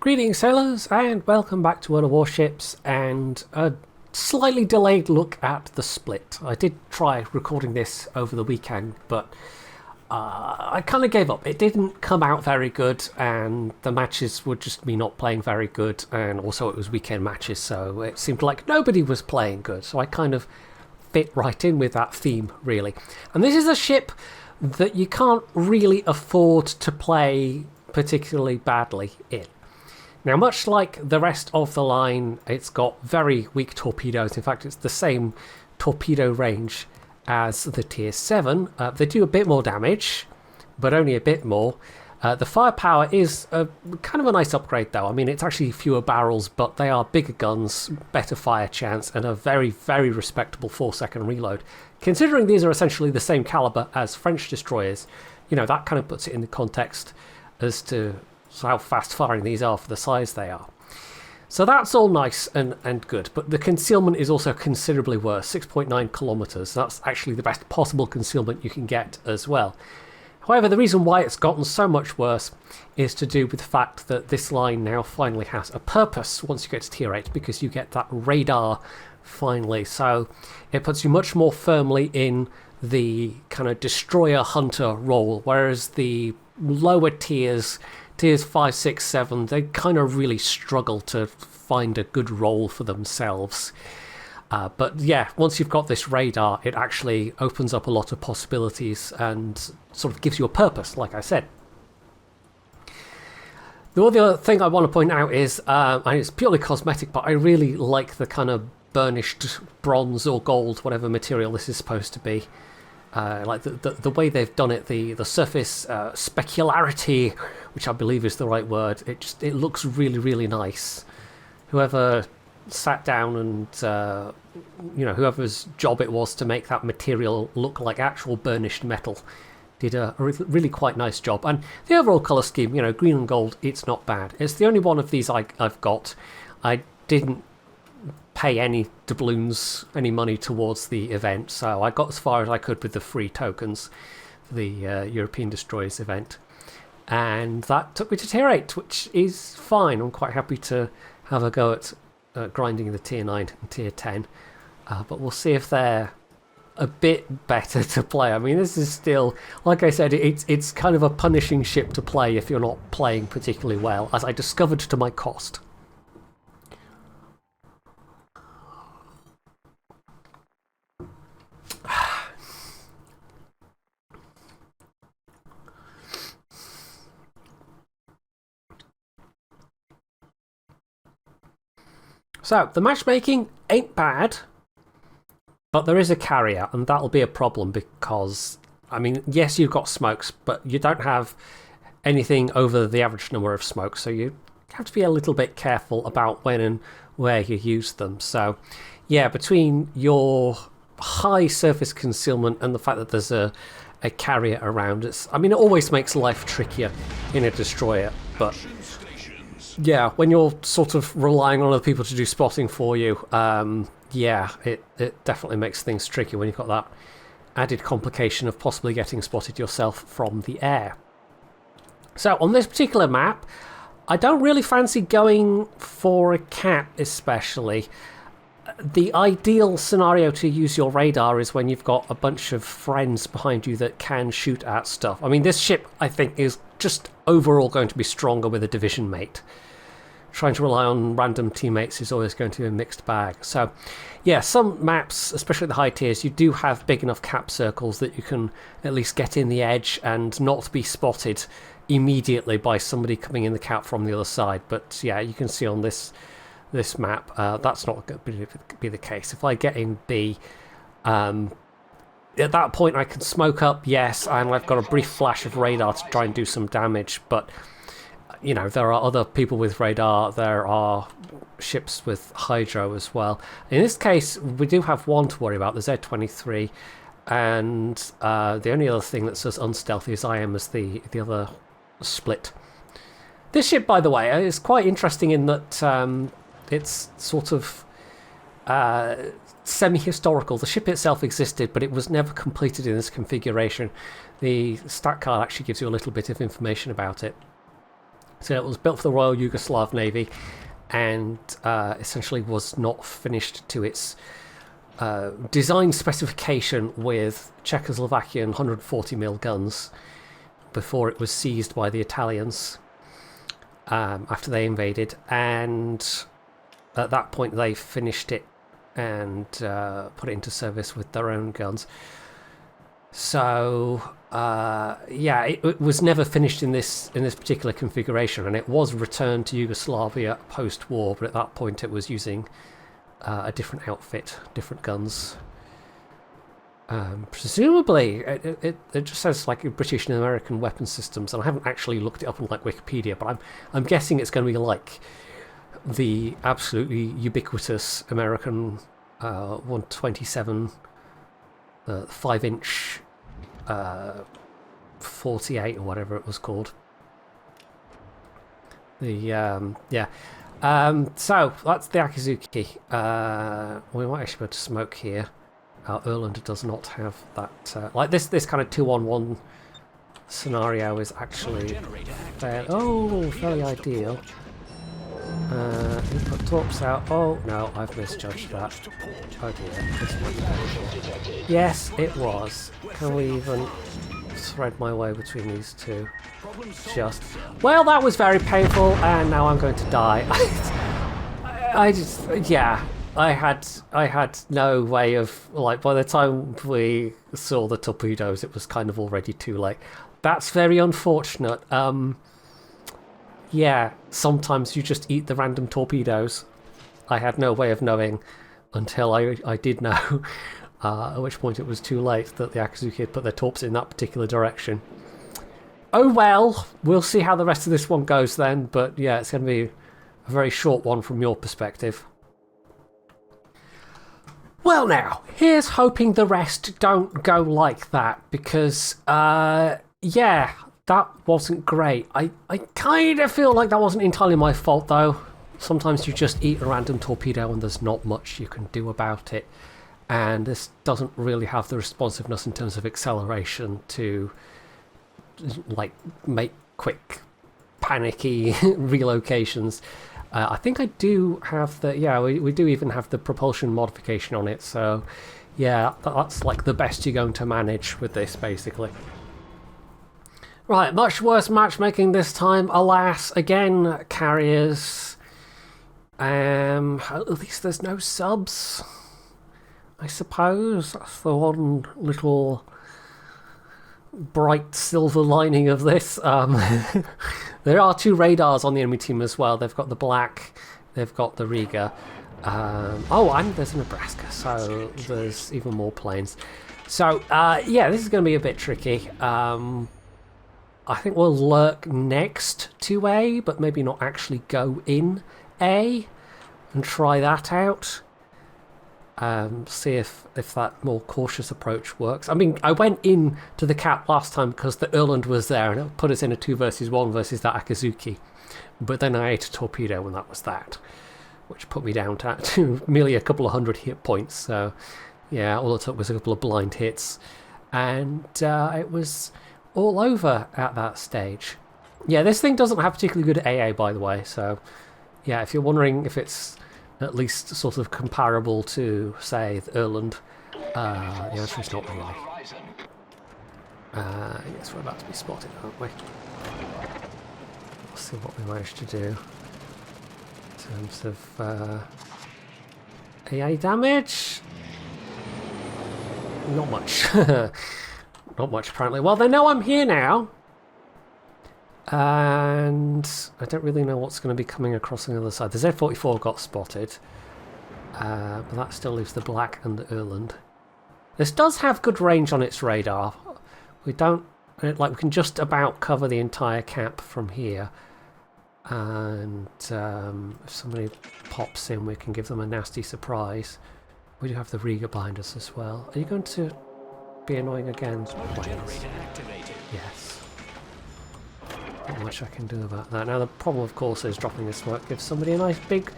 Greetings sailors and welcome back to World of Warships and a slightly delayed look at the split. I did try recording this over the weekend but I kind of gave up. It didn't come out very good and the matches were just me not playing very good, and also it was weekend matches so it seemed like nobody was playing good, so I kind of fit right in with that theme really. And this is a ship that you can't really afford to play particularly badly in. Now, much like the rest of the line, it's got very weak torpedoes. In fact, it's the same torpedo range as the Tier 7. They do a bit more damage, but only a bit more. The firepower is kind of a nice upgrade, though. I mean, it's actually fewer barrels, but they are bigger guns, better fire chance, and a very, very respectable 4-second reload. Considering these are essentially the same caliber as French destroyers, you know, that kind of puts it in the context as to how fast firing these are for the size they are. So that's all nice and good, but the concealment is also considerably worse, 6.9 kilometers. That's actually the best possible concealment you can get as well. However, the reason why it's gotten so much worse is to do with the fact that this line now finally has a purpose once you get to Tier 8, because you get that radar finally. So it puts you much more firmly in the kind of destroyer hunter role, whereas the lower tiers 5, 6, 7, they kind of really struggle to find a good role for themselves. But yeah, once you've got this radar, it actually opens up a lot of possibilities and sort of gives you a purpose, like I said. The other thing I want to point out is, and it's purely cosmetic, but I really like the kind of burnished bronze or gold, whatever material this is supposed to be. Like the way they've done it, the surface specularity, which I believe is the right word, it looks really, really nice. Whoever sat down and you know, whoever's job it was to make that material look like actual burnished metal did a really quite nice job. And the overall colour scheme, you know, green and gold, it's not bad. It's the only one of these I've got. I didn't pay any doubloons, any money towards the event, so I got as far as I could with the free tokens for the European Destroyers event, and that took me to Tier 8, which is fine. I'm quite happy to have a go at grinding the Tier 9 and Tier 10, but we'll see if they're a bit better to play. I mean, this is still, like I said, it's kind of a punishing ship to play if you're not playing particularly well, as I discovered to my cost. So, the matchmaking ain't bad, but there is a carrier, and that'll be a problem because, I mean, yes, you've got smokes, but you don't have anything over the average number of smokes, so you have to be a little bit careful about when and where you use them. So, yeah, between your high surface concealment and the fact that there's a carrier around, it always makes life trickier in a destroyer, but yeah, when you're sort of relying on other people to do spotting for you, yeah, it definitely makes things tricky when you've got that added complication of possibly getting spotted yourself from the air. So on this particular map, I don't really fancy going for a cat especially. The ideal scenario to use your radar is when you've got a bunch of friends behind you that can shoot at stuff. I mean, this ship, I think, is just overall going to be stronger with a division mate. Trying to rely on random teammates is always going to be a mixed bag. So, yeah, some maps, especially the high tiers, you do have big enough cap circles that you can at least get in the edge and not be spotted immediately by somebody coming in the cap from the other side. But yeah, you can see on this map, that's not going to be the case. If I get in B, at that point I can smoke up, yes, and I've got a brief flash of radar to try and do some damage, but you know, there are other people with radar, there are ships with hydro as well. In this case, we do have one to worry about, the Z-23, and the only other thing that's as unstealthy as I am is the other split. This ship, by the way, is quite interesting in that it's sort of semi-historical. The ship itself existed, but it was never completed in this configuration. The stat card actually gives you a little bit of information about it. So it was built for the Royal Yugoslav Navy, and essentially was not finished to its design specification with Czechoslovakian 140mm guns before it was seized by the Italians after they invaded. And at that point they finished it and put it into service with their own guns. So yeah, it was never finished in this particular configuration, and it was returned to Yugoslavia post-war, but at that point it was using a different outfit, different guns. Presumably it just says like British and American weapon systems, and I haven't actually looked it up on like Wikipedia, but I'm guessing it's going to be like the absolutely ubiquitous American 127 5-inch 48 or whatever it was called. The yeah. So that's the Akizuki. We might actually be able to smoke here. Erland does not have that. Like this kind of 2-on-1 scenario is actually very ideal. Input torps out. Oh no, I've misjudged that. Oh dear, this might be better. Yes, it was. Can we even thread my way between these two? Just. Well, that was very painful, and now I'm going to die. I just, yeah. I had no way of, like, by the time we saw the torpedoes, it was kind of already too late. That's very unfortunate. Yeah, sometimes you just eat the random torpedoes. I had no way of knowing until I did know, at which point it was too late that the Akizuki had put their torps in that particular direction. Oh well, we'll see how the rest of this one goes then, but yeah, it's going to be a very short one from your perspective. Well now, here's hoping the rest don't go like that, because, yeah, that wasn't great. I kind of feel like that wasn't entirely my fault, though. Sometimes you just eat a random torpedo and there's not much you can do about it. And this doesn't really have the responsiveness in terms of acceleration to, like, make quick, panicky relocations. I think I do have the... Yeah, we do even have the propulsion modification on it, so... Yeah, that's like the best you're going to manage with this, basically. Right, much worse matchmaking this time, alas. Again, carriers. At least there's no subs, I suppose. That's the one little bright silver lining of this. There are 2 radars on the enemy team as well. They've got the black, they've got the Riga. Oh, and there's a Nebraska, so there's even more planes. So, yeah, this is going to be a bit tricky. I think we'll lurk next to A, but maybe not actually go in A and try that out. See if that more cautious approach works. I mean, I went in to the cap last time because the Erland was there and it put us in a 2 versus 1 versus that Akizuki. But then I ate a torpedo and that was that, which put me down to merely a couple of 100 hit points. So, yeah, all it took was a couple of blind hits. And it was all over at that stage. Yeah, this thing doesn't have particularly good AA, by the way. So, yeah, if you're wondering if it's at least sort of comparable to, say, the Erland, the answer is not really. Yes, we're about to be spotted, aren't we? Let's see what we managed to do in terms of AA damage. Not much. Not much, apparently. Well, they know I'm here now. And I don't really know what's going to be coming across on the other side. The Z-44 got spotted. But that still leaves the black and the Erland. This does have good range on its radar. We don't... Like, we can just about cover the entire cap from here. And if somebody pops in, we can give them a nasty surprise. We do have the Riga behind us as well. Are you going to be annoying again? Yes. Not much I can do about that. Now the problem, of course, is dropping the smoke gives somebody a nice big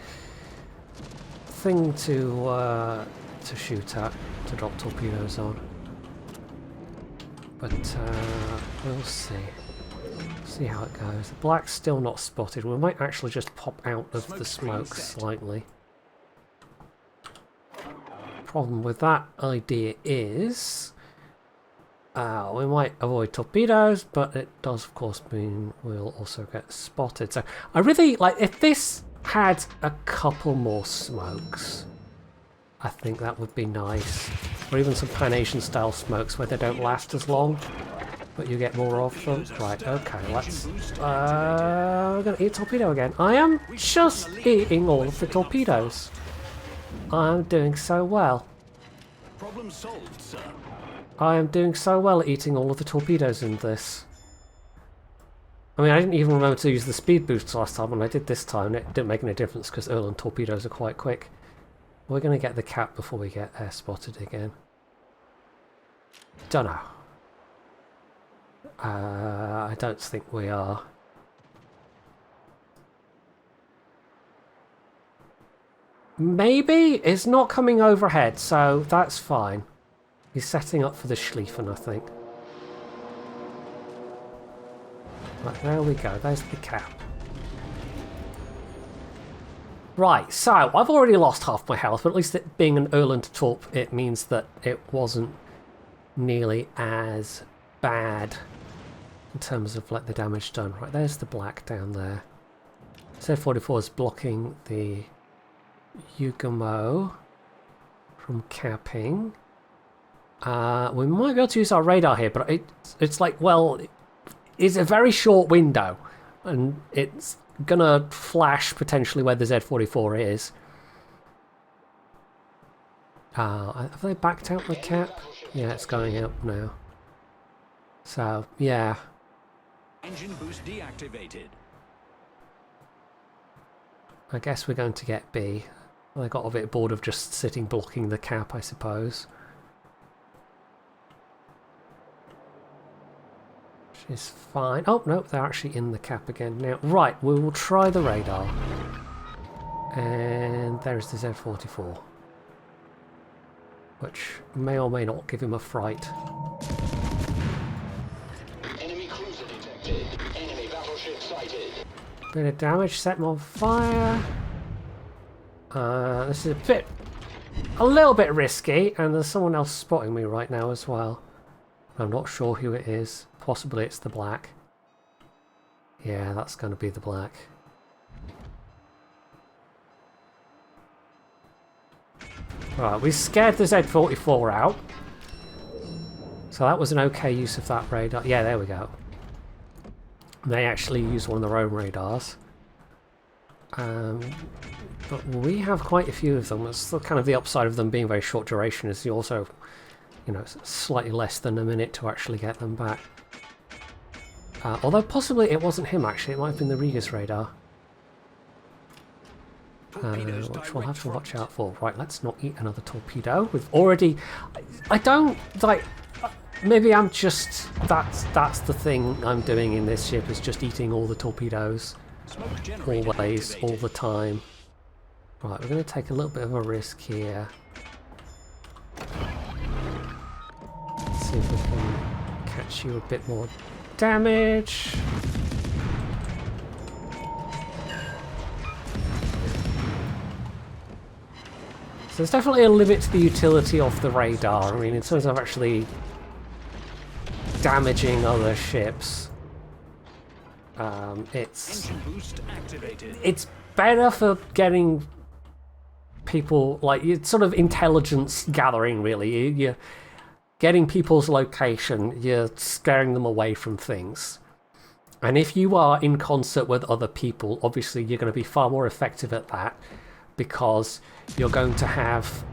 thing to shoot at, to drop torpedoes on. But we'll see. See how it goes. The black's still not spotted. We might actually just pop out of the smoke slightly. Problem with that idea is we might avoid torpedoes, but it does of course mean we'll also get spotted. So I really like, if this had a couple more smokes, I think that would be nice. Or even some Pan Asian style smokes where they don't last as long, but you get more of them. Right, okay, let's... we're going to eat torpedo again. I am just eating all of the torpedoes. I'm doing so well. Problem solved, sir. I am doing so well at eating all of the torpedoes in this. I mean, I didn't even remember to use the speed boost last time, and I did this time, and it didn't make any difference because Erland torpedoes are quite quick. We're going to get the cap before we get air spotted again. Dunno. I don't think we are. Maybe? It's not coming overhead, so that's fine. He's setting up for the Schlieffen, I think. Right, there we go. There's the cap. Right, so I've already lost half my health, but at least it being an Erland torp, it means that it wasn't nearly as bad in terms of like the damage done. Right, there's the black down there. Z44 is blocking the Yugamo from capping. We might be able to use our radar here, but it's like, well, it's a very short window, and it's gonna flash potentially where the Z44 is. Have they backed out the cap? Yeah, it's going out now. So, yeah. Engine boost deactivated. I guess we're going to get B. I got a bit bored of just sitting blocking the cap, I suppose. Which is fine. Oh, no, they're actually in the cap again now. Right, we will try the radar. And there's the Z44. Which may or may not give him a fright. Enemy cruiser detected. Enemy battleship sighted. Bit of damage, set him on fire. This is a little bit risky, and there's someone else spotting me right now as well. I'm not sure who it is. Possibly it's the black. Yeah, that's going to be the black. Right, we scared the Z44 out. So that was an okay use of that radar. Yeah, there we go. They actually use one of their own radars. But we have quite a few of them. It's kind of the upside of them being very short duration is you also, you know, slightly less than a minute to actually get them back. Although possibly it wasn't him actually, it might have been the Riga's radar. Which we'll have to watch out for. Right, let's not eat another torpedo. We've already... I don't, like... Maybe I'm just... That's the thing I'm doing in this ship, is just eating all the torpedoes. Always, all the time. Right, we're going to take a little bit of a risk here. Let's see if we can catch you a bit more damage. So there's definitely a limit to the utility of the radar. I mean, in terms of actually damaging other ships, it's better for getting people, like, it's sort of intelligence gathering, really. You're getting people's location, you're scaring them away from things. And if you are in concert with other people, obviously you're going to be far more effective at that, because you're going to have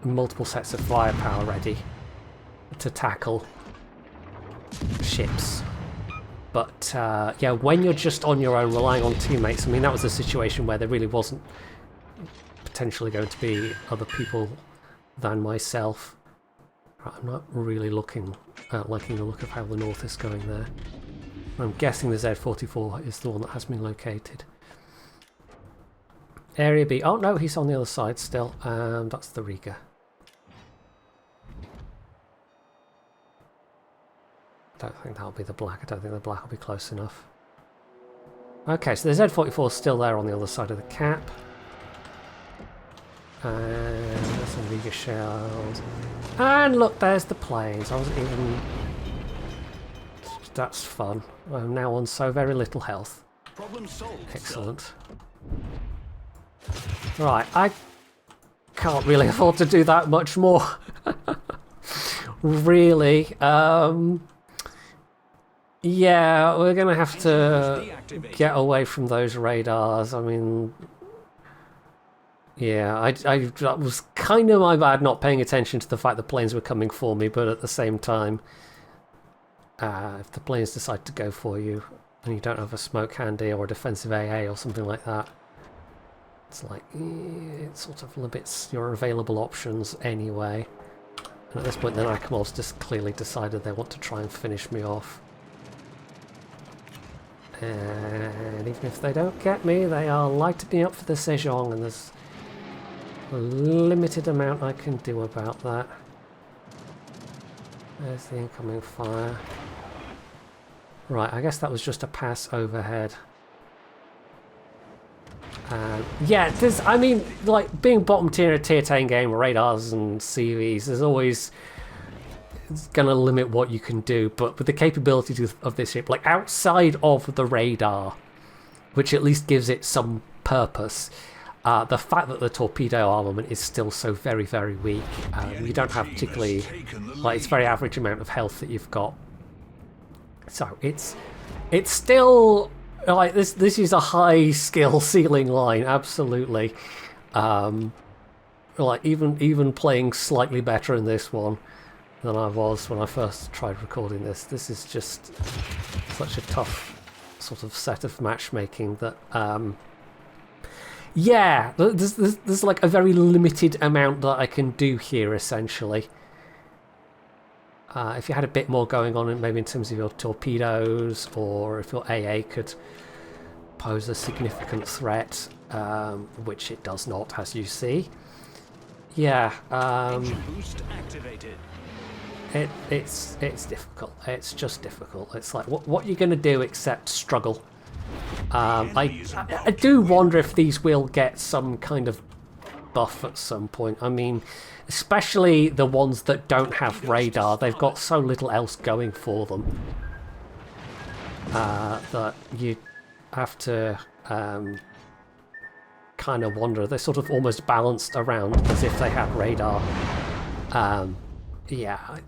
multiple sets of firepower ready to tackle ships. But yeah, when you're just on your own, relying on teammates, I mean, that was a situation where there really wasn't potentially going to be other people than myself. Right, I'm not really liking the look of how the north is going there. I'm guessing the Z44 is the one that has been located. Area B. Oh no, he's on the other side still. That's the Riga. Don't think that'll be the black. I don't think the black will be close enough. Okay, so the Z-44 is still there on the other side of the cap. And there's some Vega shells. And look, there's the planes. I wasn't even... That's fun. I'm now on so very little health. Problem solved. Excellent. Right, I can't really afford to do that much more. Really. Yeah, we're going to have to get away from those radars. I mean... Yeah, that was kind of my bad not paying attention to the fact the planes were coming for me, but at the same time, if the planes decide to go for you and you don't have a smoke handy or a defensive AA or something like that, it's like, it sort of limits your available options anyway. And at this point, the Nakamovs just clearly decided they want to try and finish me off. And even if they don't get me, they are lighting me up for the Sejong, and there's a limited amount I can do about that. There's the incoming fire. Right, I guess that was just a pass overhead. Yeah, there's, I mean, like, being bottom tier in a tier 10 game, radars and CVs, there's always... It's going to limit what you can do, but with the capabilities of this ship, like, outside of the radar, which at least gives it some purpose, the fact that the torpedo armament is still so very, very weak, you don't have particularly, like, it's very average amount of health that you've got. So it's still, like, this is a high skill ceiling line, absolutely. Like, even playing slightly better in this one than I was when I first tried recording this. This is just such a tough sort of set of matchmaking that, yeah, there's like a very limited amount that I can do here, essentially. If you had a bit more going on, maybe in terms of your torpedoes, or if your AA could pose a significant threat, which it does not, as you see. Yeah, Boost activated. it's difficult. It's just difficult. It's like, what are you going to do except struggle? I do wonder if these will get some kind of buff at some point. I mean, especially the ones that don't have radar. They've got so little else going for them that you have to kind of wonder. They're sort of almost balanced around as if they had radar. Yeah, I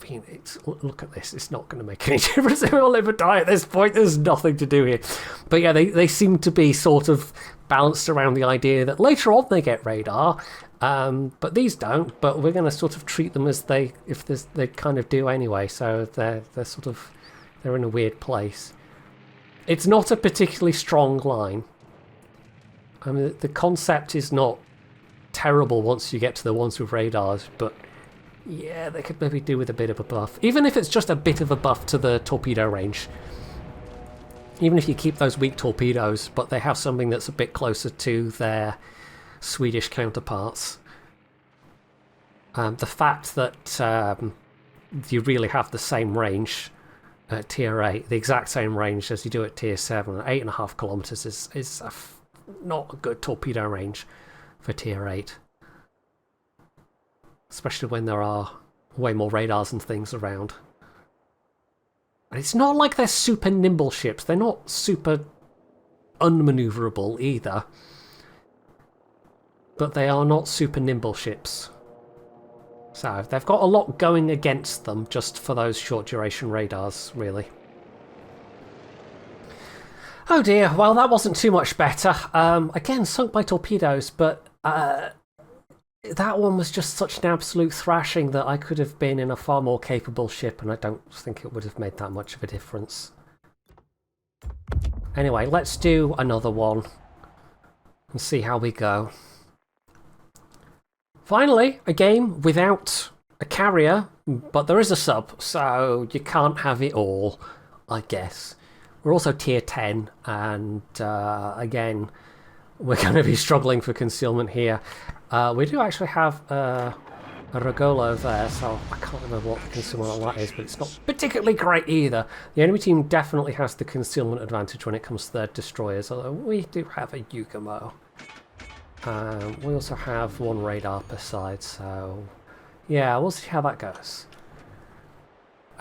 mean, look at this. It's not going to make any difference. They will live or die at this point. There's nothing to do here. But yeah, they seem to be sort of balanced around the idea that later on they get radar, but these don't. But we're going to sort of treat them as they kind of do anyway. So they're in a weird place. It's not a particularly strong line. I mean, the concept is not terrible once you get to the ones with radars, but yeah, they could maybe do with a bit of a buff. Even if it's just a bit of a buff to the torpedo range. Even if you keep those weak torpedoes, but they have something that's a bit closer to their Swedish counterparts. The fact that you really have the same range at Tier 8, the exact same range as you do at Tier 7, 8.5 kilometers is not a good torpedo range for Tier 8. Especially when there are way more radars and things around. And it's not like they're super nimble ships. They're not super unmaneuverable either. But they are not super nimble ships. So they've got a lot going against them just for those short duration radars, really. Oh dear, well that wasn't too much better. Again, sunk by torpedoes, but that one was just such an absolute thrashing that I could have been in a far more capable ship, and I don't think it would have made that much of a difference. Anyway, let's do another one and see how we go. Finally, a game without a carrier, but there is a sub, so you can't have it all, I guess. We're also tier 10, and again, we're going to be struggling for concealment here. We do actually have a a Regolo there, so I can't remember what the concealment on that is, but it's not particularly great either. The enemy team definitely has the concealment advantage when it comes to their destroyers, although we do have a Yugamo. We also have one radar per side, so yeah, we'll see how that goes.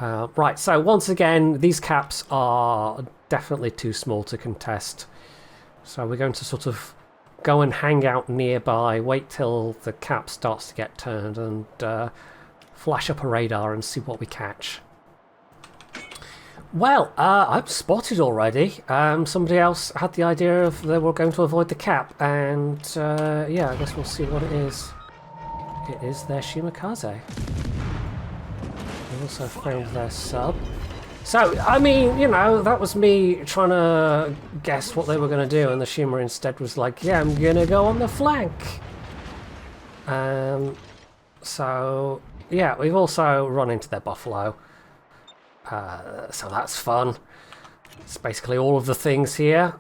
Right, so once again, these caps are definitely too small to contest, so we're going to sort of go and hang out nearby, wait till the cap starts to get turned, and flash up a radar and see what we catch. Well, I'm spotted already. Somebody else had the idea of they were going to avoid the cap, and yeah, I guess we'll see what it is. It is their Shimakaze. We also found their sub. So, I mean, you know, that was me trying to guess what they were going to do, and the Shima instead was like, yeah, I'm going to go on the flank. So, yeah, we've also run into their Buffalo. So that's fun. It's basically all of the things here,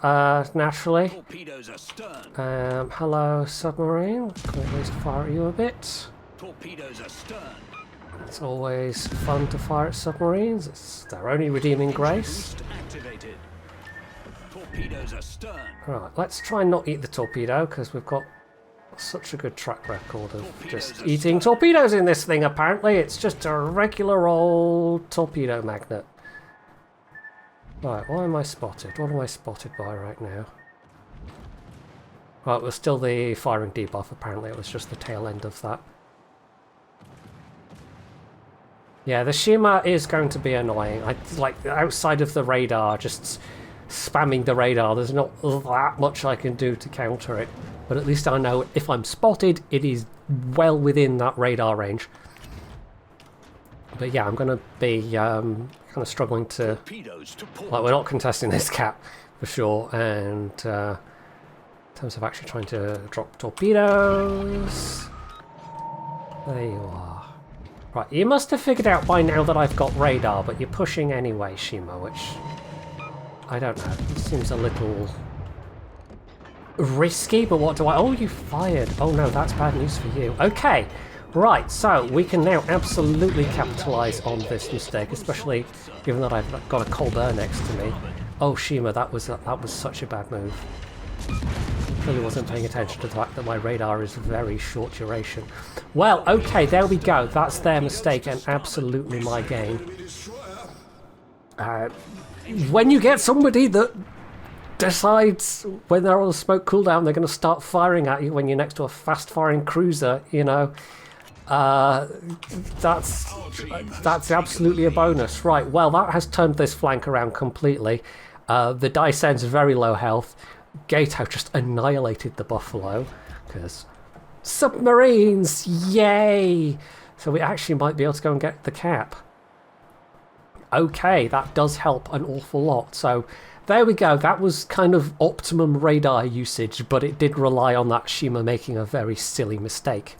naturally. Torpedoes astern. Hello, submarine. Can we at least fire at you a bit? Torpedoes astern. It's always fun to fire at submarines. It's their only redeeming grace. Boost activated. Torpedoes astern. Right, let's try and not eat the torpedo, because we've got such a good track record of just eating torpedoes in this thing, apparently. It's just a regular old torpedo magnet. Right, why am I spotted? What am I spotted by right now? Well, it was still the firing debuff, apparently. It was just the tail end of that. Yeah, the Shima is going to be annoying. Like, outside of the radar, just spamming the radar, there's not that much I can do to counter it. But at least I know if I'm spotted, it is well within that radar range. But yeah, I'm going to be kind of struggling to... Like, we're not contesting this cap, for sure. And in terms of actually trying to drop torpedoes... There you are. Right, you must have figured out by now that I've got radar, but you're pushing anyway, Shima, which... I don't know. It seems a little... risky, but what do I... Oh, you fired. Oh no, that's bad news for you. Okay, right, so we can now absolutely capitalise on this mistake, especially given that I've got a Colbert next to me. Oh, Shima, that was such a bad move. Really wasn't paying attention to the fact that my radar is very short duration. Well, okay, there we go. That's their mistake and absolutely my gain. When you get somebody that decides when they're on a smoke cooldown they're going to start firing at you when you're next to a fast-firing cruiser, you know, that's absolutely a bonus. Right, well, that has turned this flank around completely. The Daisen's very low health. Gato just annihilated the Buffalo, because submarines, yay! So we actually might be able to go and get the cap. Okay, that does help an awful lot. So there we go. That was kind of optimum radar usage, but it did rely on that Shima making a very silly mistake.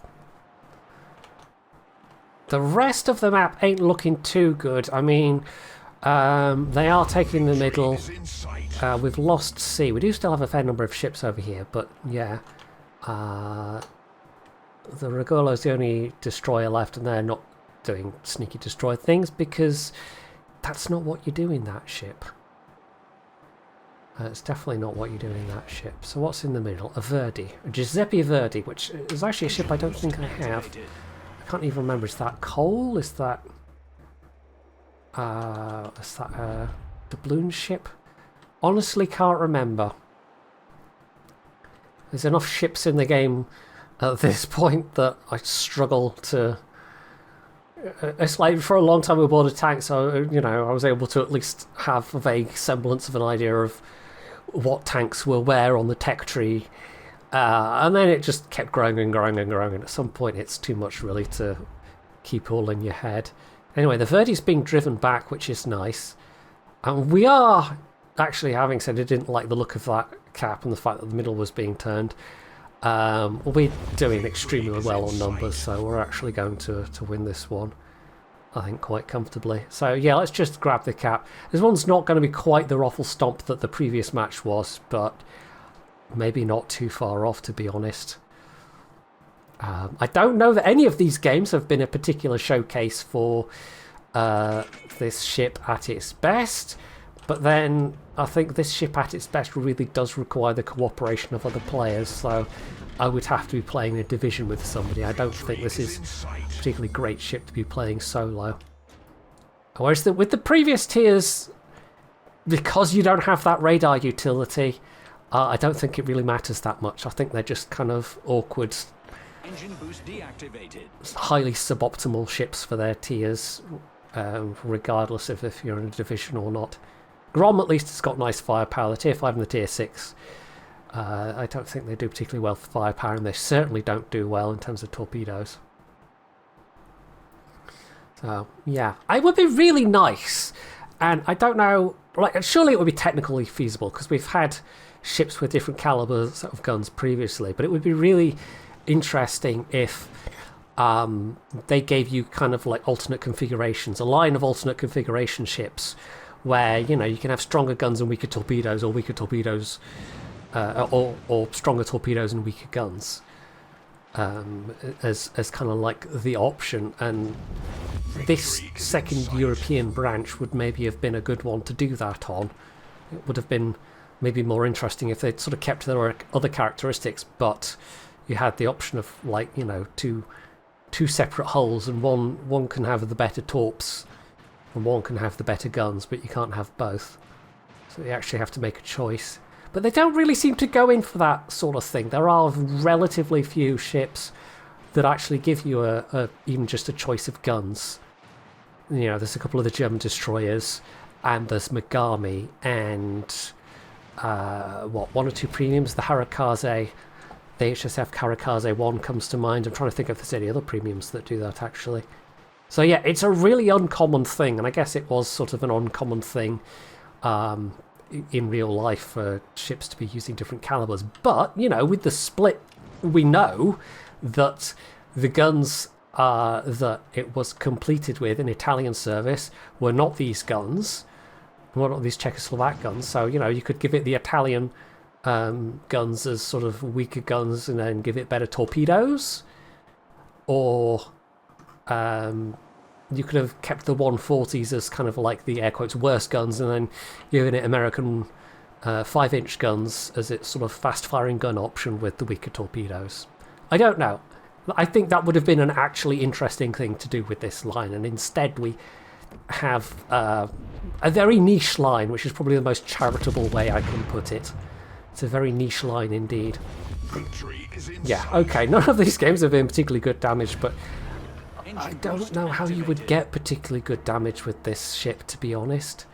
The rest of the map ain't looking too good. I mean, they are taking the middle. We've lost C. We do still have a fair number of ships over here, but yeah. The Regolo's the only destroyer left, and they're not doing sneaky destroy things because that's not what you do in that ship. It's definitely not what you do in that ship. So what's in the middle? A Verdi. A Giuseppe Verdi, which is actually a ship I don't think I have. I can't even remember. Is that coal? Is that doubloon ship? Honestly can't remember. There's enough ships in the game at this point that I struggle to... It's like for a long time we bought a tank, so you know I was able to at least have a vague semblance of an idea of what tanks were where on the tech tree, and then it just kept growing and growing and growing, and at some point it's too much really to keep all in your head. Anyway, the Verdi's being driven back, which is nice, and we are actually, having said I didn't like the look of that cap and the fact that the middle was being turned, we're doing extremely well on numbers, so we're actually going to win this one, I think, quite comfortably. So yeah, let's just grab the cap. This one's not going to be quite the ruffle stomp that the previous match was, but maybe not too far off, to be honest. I don't know that any of these games have been a particular showcase for this ship at its best, but then I think this ship at its best really does require the cooperation of other players, so I would have to be playing a division with somebody. I don't think this is a particularly great ship to be playing solo. Whereas with the previous tiers, because you don't have that radar utility, I don't think it really matters that much. I think they're just kind of awkward, Engine boost deactivated. highly suboptimal ships for their tiers, regardless of if you're in a division or not. Grom, at least, has got nice firepower. The tier 5 and the tier 6, I don't think they do particularly well for firepower, and they certainly don't do well in terms of torpedoes. So, yeah. It would be really nice, and I don't know, like, surely it would be technically feasible, because we've had ships with different calibers of guns previously, but it would be really interesting if they gave you kind of like alternate configurations, a line of alternate configuration ships where, you know, you can have stronger guns and weaker torpedoes, or weaker torpedoes or stronger torpedoes and weaker guns, as kind of like the option. And this second European branch would maybe have been a good one to do that on. It would have been maybe more interesting if they'd sort of kept their other characteristics, but you had the option of, like, you know, two separate hulls, and one can have the better torps and one can have the better guns, but you can't have both. So you actually have to make a choice. But they don't really seem to go in for that sort of thing. There are relatively few ships that actually give you even just a choice of guns. You know, there's a couple of the German destroyers, and there's Megami, and one or two premiums. The Harakaze, the HSF Harakaze 1 comes to mind. I'm trying to think if there's any other premiums that do that, actually. So yeah, it's a really uncommon thing, and I guess it was sort of an uncommon thing in real life for ships to be using different calibers. But, you know, with the split, we know that the guns that it was completed with in Italian service were not these guns, were not these Czechoslovak guns. So, you know, you could give it the Italian guns as sort of weaker guns and then give it better torpedoes, or you could have kept the 140s as kind of like the air quotes worst guns, and then given it American 5-inch guns as its sort of fast-firing gun option with the weaker torpedoes. I don't know. I think that would have been an actually interesting thing to do with this line, and instead we have a very niche line, which is probably the most charitable way I can put it. It's a very niche line indeed. Yeah, okay, none of these games have been particularly good damage, but I don't know how you would get particularly good damage with this ship, to be honest.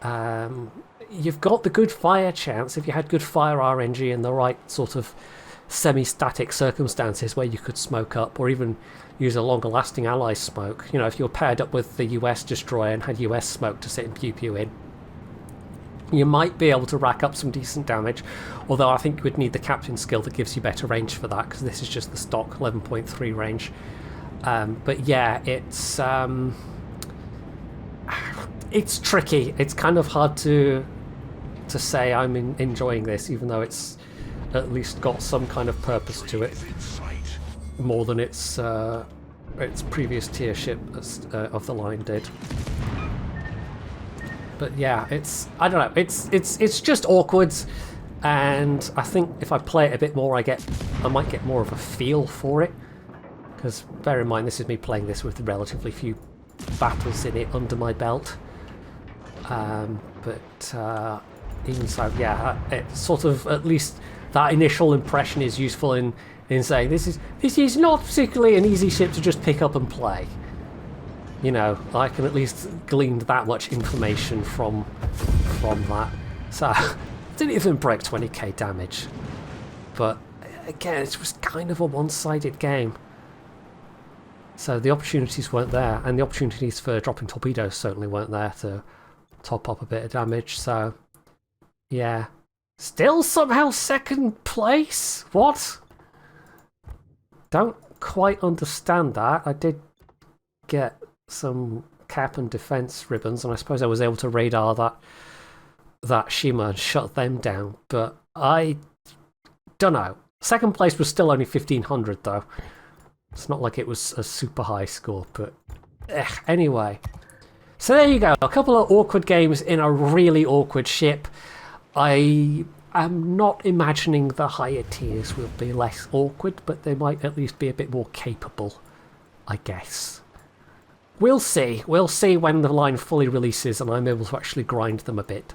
You've got the good fire chance if you had good fire RNG and the right sort of semi-static circumstances where you could smoke up, or even use a longer lasting ally smoke. You know, if you were paired up with the US destroyer and had US smoke to sit and pew-pew in, you might be able to rack up some decent damage, although I think you would need the captain skill that gives you better range for that, because this is just the stock 11.3 range. But yeah, it's tricky. It's kind of hard to say I'm enjoying this, even though it's at least got some kind of purpose to it, more than its previous tier ship of the line did. But yeah, I don't know. It's just awkward, and I think if I play it a bit more, I might get more of a feel for it. Because bear in mind, this is me playing this with relatively few battles in it under my belt. But even so, yeah, it's sort of, at least that initial impression is useful in saying this is not particularly an easy ship to just pick up and play. You know, I can at least glean that much information from that. So I didn't even break 20k damage. But again, it was kind of a one-sided game. So the opportunities weren't there, and the opportunities for dropping torpedoes certainly weren't there to top up a bit of damage. So yeah, still somehow second place? What? Don't quite understand that. I did get some cap and defense ribbons, and I suppose I was able to radar that Shima and shut them down, but I don't know. Second place was still only 1500 though. It's not like it was a super high score, but anyway. So there you go, a couple of awkward games in a really awkward ship. I am not imagining the higher tiers will be less awkward, but they might at least be a bit more capable, I guess. We'll see. We'll see when the line fully releases and I'm able to actually grind them a bit.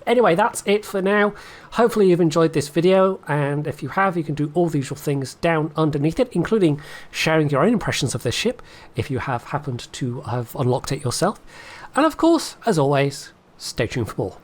Anyway, that's it for now. Hopefully you've enjoyed this video, and if you have, you can do all the usual things down underneath it, including sharing your own impressions of this ship, if you have happened to have unlocked it yourself. And of course, as always, stay tuned for more.